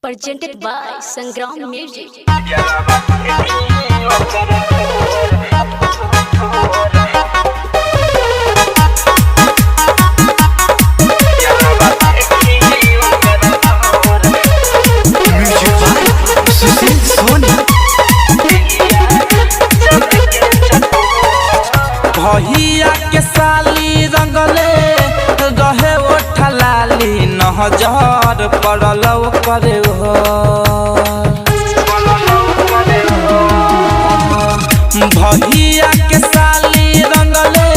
presented by Sangram Music. भैया के साली रंगले रहे ओठा लाली नजर पड़ल करे हो। भैया के साली रंगले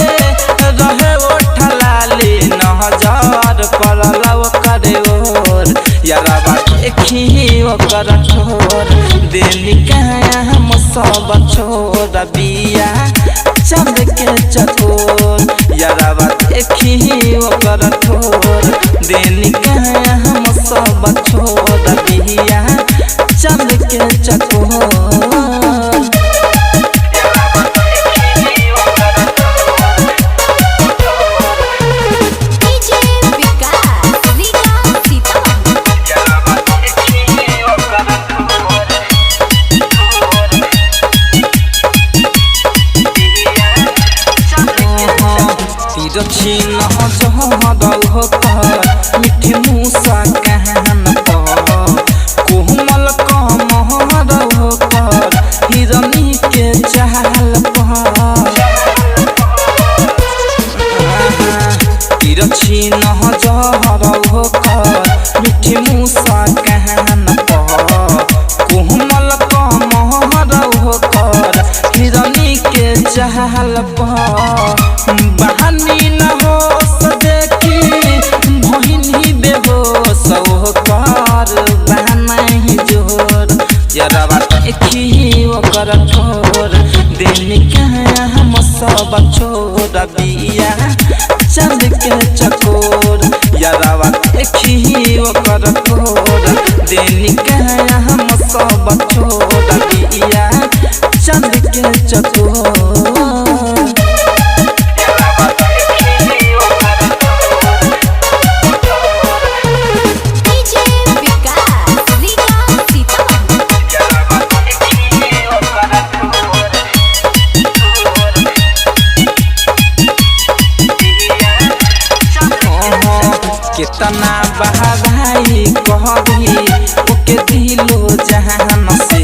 रहे ओठा लाली नजर पड़ल करे हो। यारा देखी ओकर ठोर दिल कहाँ हम सब छोड़ बिया चंद के चकोर। यारा देखी ओकर ठोर दिल कहाँ हम सब छोड़ बिया चंद के चकोर। छीन मिठी मूसा कहन कोमल कमर हिरनी के चाल छीन मिठी मूसा कहन कोमल कमर हिरनी के चाल बहानी न हो सदेखी भहिनी बेहोश कर बहनाही जोर। यारा देखी ओकर ठोर दिल कहाँ हम सब छोड़ बिया चंद के चकोर। यारा देखी ओकर ठोर दिल कहाँ हम सब छोड़ बिया चंद के चकोर। कितना बहाई कहबी ओके दिलो जहान से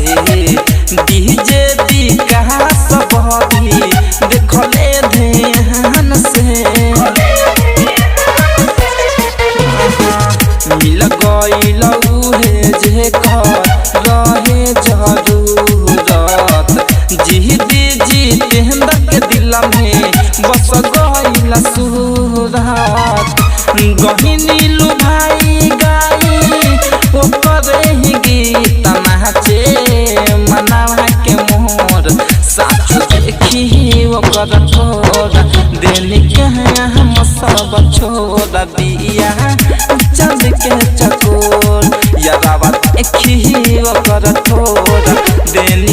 डीजे विकास बहबी देखले ध्यान से। मिल गईल उहे जे रहे जरूरत जितेंद्र के दिल में बस गईल सूरत। गहिनी लुभाई गाई ओकर ही गीत नाचे मनावा के मोर साचु देखी ओकर ठोर दिल कहाँ हम सब छोड़ बिया चंद के चकोर। यारा देखी ओकर ठोर दिल